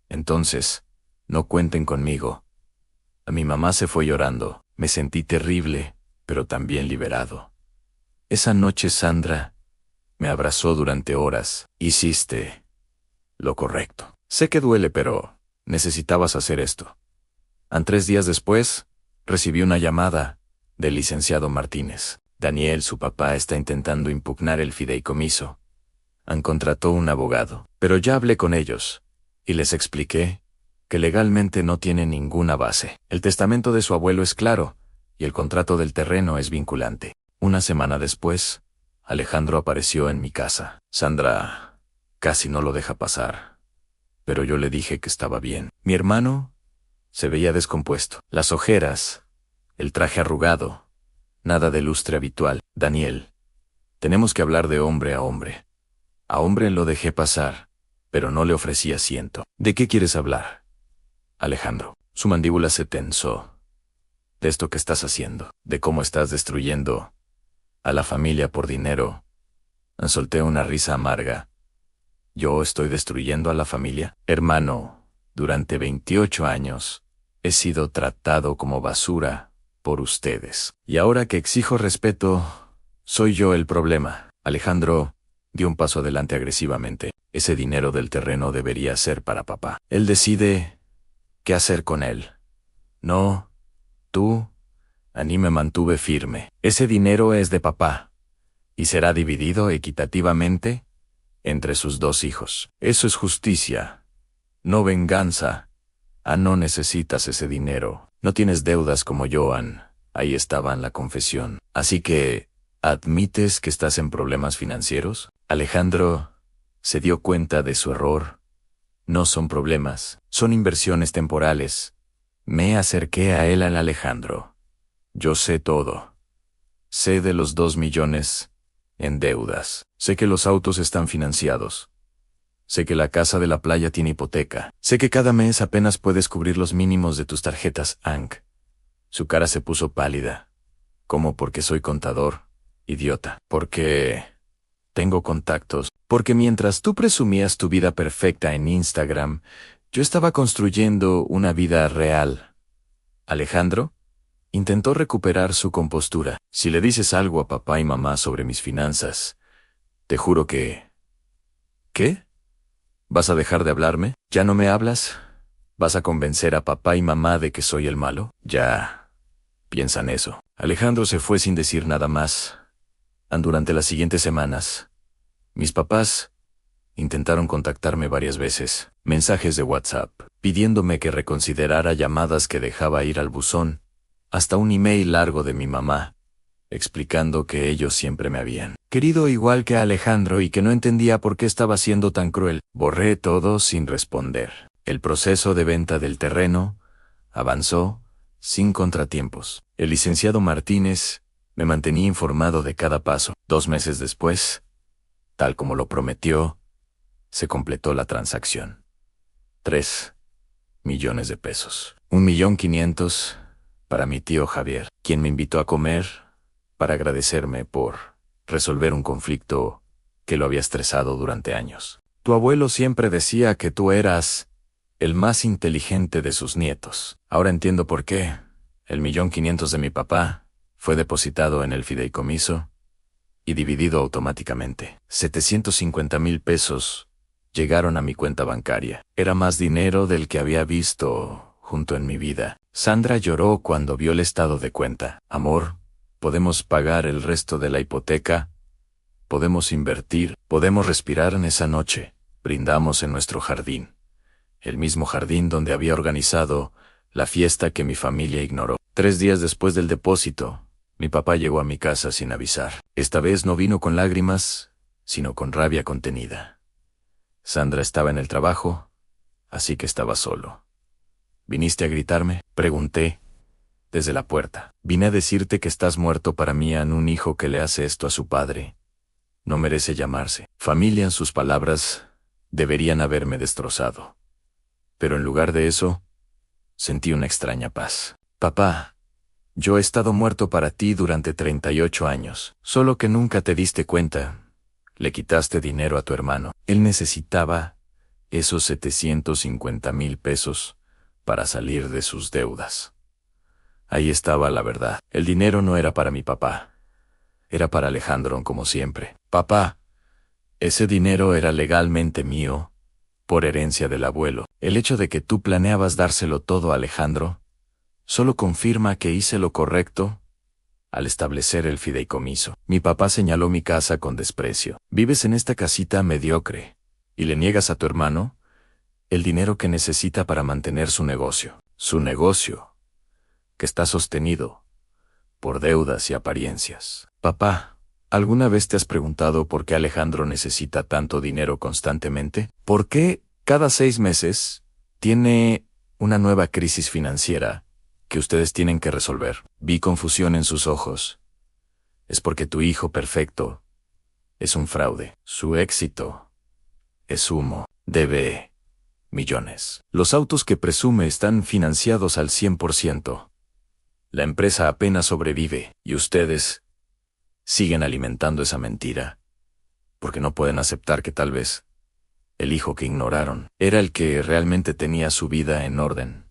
entonces, no cuenten conmigo. Mi mamá se fue llorando. Me sentí terrible, pero también liberado. Esa noche Sandra me abrazó durante horas. Hiciste lo correcto. Sé que duele, pero necesitabas hacer esto. 3 días después, recibí una llamada del licenciado Martínez. Daniel, su papá, está intentando impugnar el fideicomiso. Contrató un abogado, pero ya hablé con ellos y les expliqué que legalmente no tiene ninguna base. El testamento de su abuelo es claro y el contrato del terreno es vinculante. Una semana después, Alejandro apareció en mi casa. Sandra casi no lo deja pasar, pero yo le dije que estaba bien. Mi hermano se veía descompuesto. Las ojeras, el traje arrugado, nada de lustre habitual. Daniel, tenemos que hablar de hombre a hombre. A hombre lo dejé pasar, pero no le ofrecí asiento. ¿De qué quieres hablar, Alejandro? Su mandíbula se tensó. De esto que estás haciendo, de cómo estás destruyendo a la familia por dinero. Solté una risa amarga. ¿Yo estoy destruyendo a la familia? Hermano, durante 28 años he sido tratado como basura por ustedes. Y ahora que exijo respeto, soy yo el problema. Alejandro dio un paso adelante agresivamente. Ese dinero del terreno debería ser para papá. Él decide qué hacer con él. No, tú. Ani me mantuve firme. Ese dinero es de papá y será dividido equitativamente entre sus 2 hijos. Eso es justicia, no venganza. No necesitas ese dinero. No tienes deudas como yo, Ann. Ahí estaba en la confesión. Así que, ¿admites que estás en problemas financieros? Alejandro se dio cuenta de su error. No son problemas, son inversiones temporales. Me acerqué a él, al Alejandro. Yo sé todo. Sé de los 2 millones en deudas. Sé que los autos están financiados. Sé que la casa de la playa tiene hipoteca. Sé que cada mes apenas puedes cubrir los mínimos de tus tarjetas, Hank. Su cara se puso pálida. ¿Cómo? Porque soy contador, idiota. Porque tengo contactos. Porque mientras tú presumías tu vida perfecta en Instagram, yo estaba construyendo una vida real. Alejandro intentó recuperar su compostura. Si le dices algo a papá y mamá sobre mis finanzas, Te juro que... ¿Qué? ¿Vas a dejar de hablarme? ¿Ya no me hablas? ¿Vas a convencer a papá y mamá de que soy el malo? Ya piensan eso. Alejandro se fue sin decir nada más. Durante las siguientes semanas, mis papás intentaron contactarme varias veces, mensajes de WhatsApp, pidiéndome que reconsiderara llamadas que dejaba ir al buzón, hasta un email largo de mi mamá, explicando que ellos siempre me habían querido igual que a Alejandro y que no entendía por qué estaba siendo tan cruel. Borré todo sin responder. El proceso de venta del terreno avanzó sin contratiempos. El licenciado Martínez me mantenía informado de cada paso. 2 meses después, tal como lo prometió, se completó la transacción. 3 millones de pesos. 1.500.000 para mi tío Javier, quien me invitó a comer para agradecerme por resolver un conflicto que lo había estresado durante años. Tu abuelo siempre decía que tú eras el más inteligente de sus nietos. Ahora entiendo por qué. El 1.500.000 de mi papá fue depositado en el fideicomiso y dividido automáticamente. 750.000 pesos llegaron a mi cuenta bancaria. Era más dinero del que había visto junto en mi vida. Sandra lloró cuando vio el estado de cuenta. Amor, podemos pagar el resto de la hipoteca, podemos invertir, podemos respirar en esa noche. Brindamos en nuestro jardín. El mismo jardín donde había organizado la fiesta que mi familia ignoró. 3 días después del depósito, mi papá llegó a mi casa sin avisar. Esta vez no vino con lágrimas, sino con rabia contenida. Sandra estaba en el trabajo, así que estaba solo. ¿Viniste a gritarme?, pregunté desde la puerta. Vine a decirte que estás muerto para mí. Un hijo que le hace esto a su padre no merece llamarse familia. En sus palabras, deberían haberme destrozado. Pero en lugar de eso, sentí una extraña paz. Papá, yo he estado muerto para ti durante 38 años, solo que nunca te diste cuenta. Le quitaste dinero a tu hermano. Él necesitaba esos 750.000 pesos para salir de sus deudas. Ahí estaba la verdad. El dinero no era para mi papá. Era para Alejandro, como siempre. Papá, ese dinero era legalmente mío, por herencia del abuelo. El hecho de que tú planeabas dárselo todo a Alejandro solo confirma que hice lo correcto al establecer el fideicomiso. Mi papá señaló mi casa con desprecio. Vives en esta casita mediocre y le niegas a tu hermano el dinero que necesita para mantener su negocio. Su negocio, que está sostenido por deudas y apariencias. Papá, ¿alguna vez te has preguntado por qué Alejandro necesita tanto dinero constantemente? ¿Por qué cada 6 meses tiene una nueva crisis financiera que ustedes tienen que resolver? Vi confusión en sus ojos. Es porque tu hijo perfecto es un fraude. Su éxito es humo. Debe millones. Los autos que presume están financiados al 100%. La empresa apenas sobrevive y ustedes siguen alimentando esa mentira porque no pueden aceptar que tal vez el hijo que ignoraron era el que realmente tenía su vida en orden.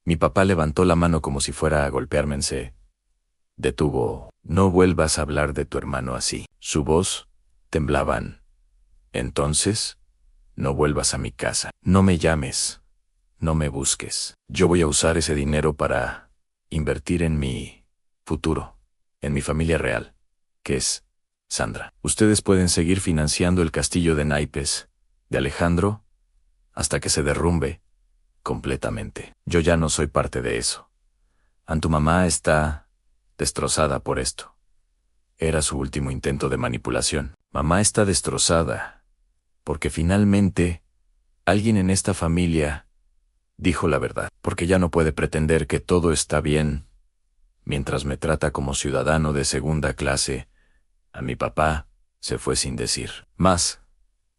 Mi papá levantó la mano como si fuera a golpearme. Se detuvo. No vuelvas a hablar de tu hermano así. Su voz temblaban. Entonces, no vuelvas a mi casa. No me llames. No me busques. Yo voy a usar ese dinero para invertir en mi futuro, en mi familia real, que es Sandra. Ustedes pueden seguir financiando el castillo de naipes de Alejandro hasta que se derrumbe completamente. Yo ya no soy parte de eso. Tu mamá está destrozada por esto. Era su último intento de manipulación. Mamá está destrozada porque finalmente alguien en esta familia dijo la verdad, porque ya no puede pretender que todo está bien mientras me trata como ciudadano de segunda clase. A mi papá se fue sin decir más.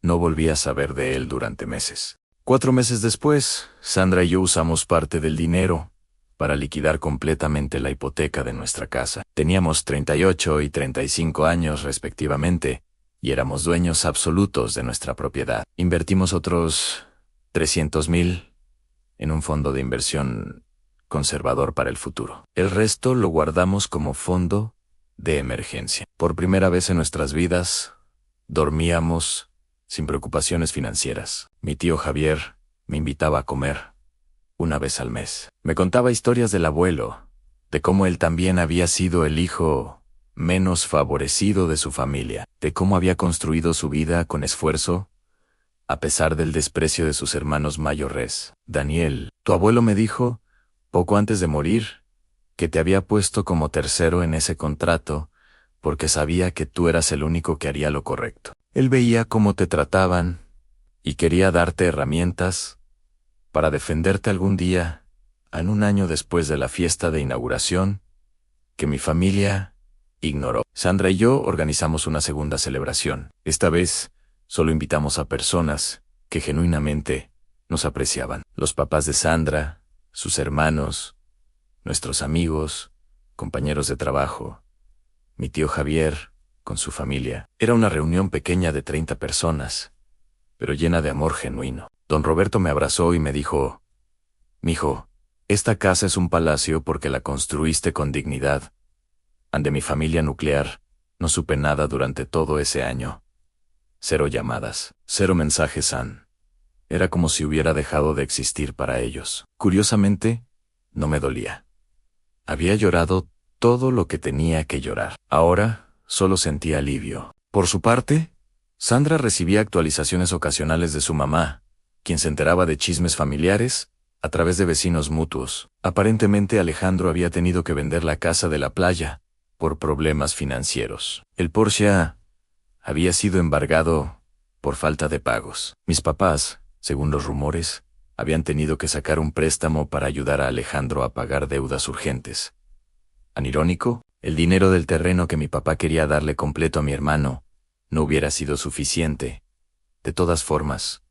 No volví a saber de él durante meses. 4 meses después, Sandra y yo usamos parte del dinero para liquidar completamente la hipoteca de nuestra casa. Teníamos 38 y 35 años respectivamente y éramos dueños absolutos de nuestra propiedad. Invertimos otros 300.000 en un fondo de inversión conservador para el futuro. El resto lo guardamos como fondo de emergencia. Por primera vez en nuestras vidas, Dormíamos sin preocupaciones financieras. Mi tío Javier me invitaba a comer una vez al mes. Me contaba historias del abuelo, de cómo él también había sido el hijo menos favorecido de su familia, de cómo había construido su vida con esfuerzo, a pesar del desprecio de sus hermanos mayores. Daniel, tu abuelo me dijo, poco antes de morir, que te había puesto como tercero en ese contrato, porque sabía que tú eras el único que haría lo correcto. Él veía cómo te trataban y quería darte herramientas para defenderte algún día, en un año después de la fiesta de inauguración, que mi familia ignoró. Sandra y yo organizamos una segunda celebración. Esta vez, solo invitamos a personas que genuinamente nos apreciaban. Los papás de Sandra, sus hermanos, nuestros amigos, compañeros de trabajo, mi tío Javier, con su familia. Era una reunión pequeña de 30 personas, pero llena de amor genuino. Don Roberto me abrazó y me dijo, «Mijo, esta casa es un palacio porque la construiste con dignidad. Ante mi familia nuclear, no supe nada durante todo ese año. 0 llamadas, 0 mensajes, San. Era como si hubiera dejado de existir para ellos. Curiosamente, no me dolía. Había llorado todo lo que tenía que llorar. Ahora, solo sentía alivio. Por su parte, Sandra recibía actualizaciones ocasionales de su mamá, quien se enteraba de chismes familiares a través de vecinos mutuos. Aparentemente Alejandro había tenido que vender la casa de la playa por problemas financieros. El Porsche había sido embargado por falta de pagos. Mis papás, según los rumores, habían tenido que sacar un préstamo para ayudar a Alejandro a pagar deudas urgentes. Tan irónico, el dinero del terreno que mi papá quería darle completo a mi hermano no hubiera sido suficiente, de todas formas,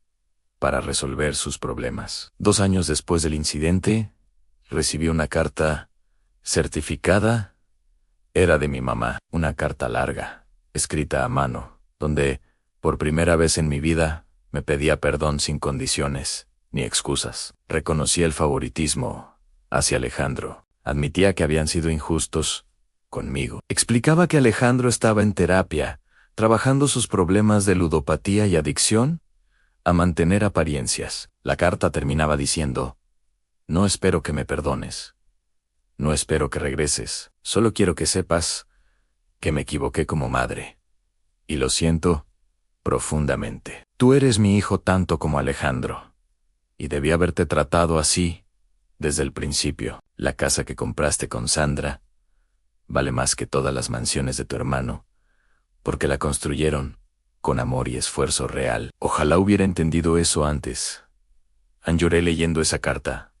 para resolver sus problemas. 2 años después del incidente, recibí una carta certificada. Era de mi mamá, una carta larga, escrita a mano, donde, por primera vez en mi vida, me pedía perdón sin condiciones ni excusas. Reconocía el favoritismo hacia Alejandro. Admitía que habían sido injustos conmigo. Explicaba que Alejandro estaba en terapia, trabajando sus problemas de ludopatía y adicción a mantener apariencias. La carta terminaba diciendo, «No espero que me perdones. No espero que regreses. Solo quiero que sepas que me equivoqué como madre. Y lo siento profundamente. Tú eres mi hijo tanto como Alejandro. Y debí haberte tratado así desde el principio. La casa que compraste con Sandra vale más que todas las mansiones de tu hermano, porque la construyeron con amor y esfuerzo real. Ojalá hubiera entendido eso antes». Lloré leyendo esa carta.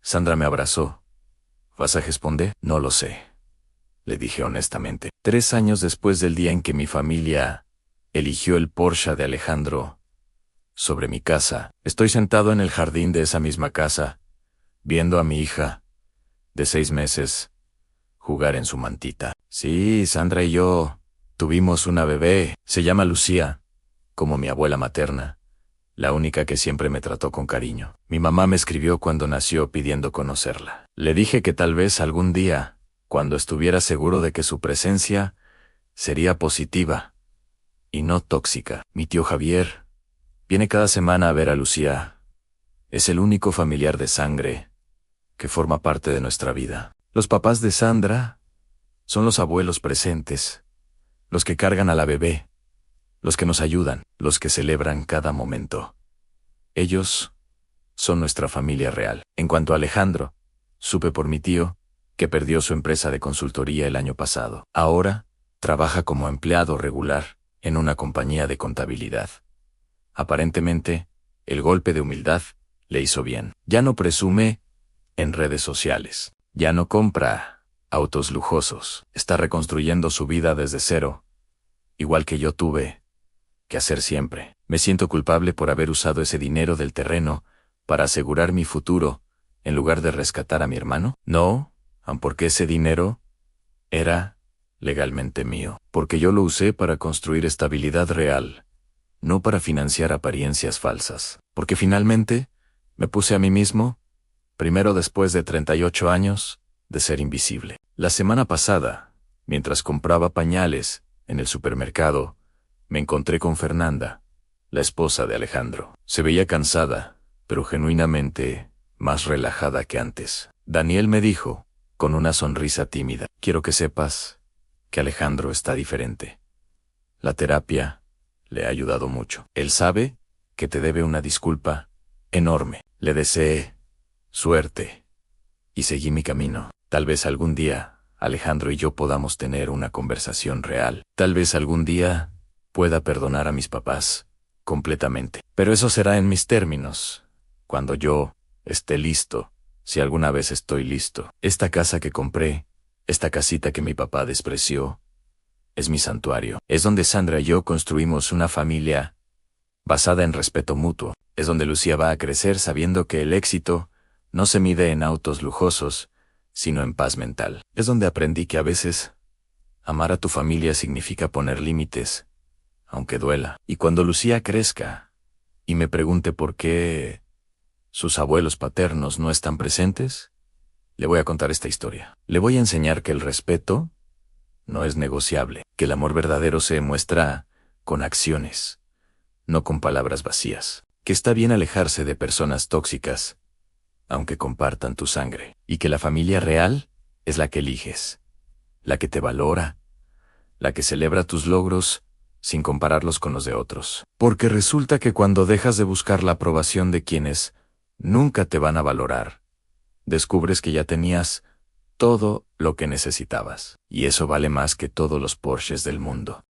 Sandra me abrazó. «¿Vas a responder?» «No lo sé», le dije honestamente. 3 años después del día en que mi familia eligió el Porsche de Alejandro sobre mi casa, estoy sentado en el jardín de esa misma casa, viendo a mi hija, de 6 meses, jugar en su mantita. Sí, Sandra y yo tuvimos una bebé. Se llama Lucía, como mi abuela materna, la única que siempre me trató con cariño. Mi mamá me escribió cuando nació pidiendo conocerla. Le dije que tal vez algún día, cuando estuviera seguro de que su presencia sería positiva y no tóxica. Mi tío Javier viene cada semana a ver a Lucía. Es el único familiar de sangre que forma parte de nuestra vida. Los papás de Sandra son los abuelos presentes, los que cargan a la bebé, los que nos ayudan, los que celebran cada momento. Ellos son nuestra familia real. En cuanto a Alejandro, supe por mi tío que perdió su empresa de consultoría el año pasado. Ahora trabaja como empleado regular en una compañía de contabilidad. Aparentemente, el golpe de humildad le hizo bien. Ya no presume en redes sociales. Ya no compra autos lujosos. Está reconstruyendo su vida desde cero, igual que yo tuve que hacer siempre. Me siento culpable por haber usado ese dinero del terreno para asegurar mi futuro, en lugar de rescatar a mi hermano. No, porque ese dinero era legalmente mío, porque yo lo usé para construir estabilidad real, no para financiar apariencias falsas. Porque finalmente me puse a mí mismo, primero después de 38 años, de ser invisible. La semana pasada, mientras compraba pañales en el supermercado, Me encontré con Fernanda, la esposa de Alejandro. Se veía cansada, pero genuinamente más relajada que antes. Daniel me dijo, con una sonrisa tímida, quiero que sepas que Alejandro está diferente. La terapia le ha ayudado mucho. Él sabe que te debe una disculpa enorme. Le deseé suerte y seguí mi camino. Tal vez algún día Alejandro y yo podamos tener una conversación real. Tal vez algún día pueda perdonar a mis papás completamente. Pero eso será en mis términos, cuando yo esté listo, si alguna vez estoy listo. Esta casa que compré, esta casita que mi papá despreció, es mi santuario. Es donde Sandra y yo construimos una familia basada en respeto mutuo. Es donde Lucía va a crecer sabiendo que el éxito no se mide en autos lujosos, sino en paz mental. Es donde aprendí que a veces amar a tu familia significa poner límites, aunque duela. Y cuando Lucía crezca y me pregunte por qué sus abuelos paternos no están presentes, le voy a contar esta historia. Le voy a enseñar que el respeto no es negociable, que el amor verdadero se muestra con acciones, no con palabras vacías, que está bien alejarse de personas tóxicas, aunque compartan tu sangre, y que la familia real es la que eliges, la que te valora, la que celebra tus logros sin compararlos con los de otros. Porque resulta que cuando dejas de buscar la aprobación de quienes nunca te van a valorar, descubres que ya tenías todo lo que necesitabas, y eso vale más que todos los Porsches del mundo.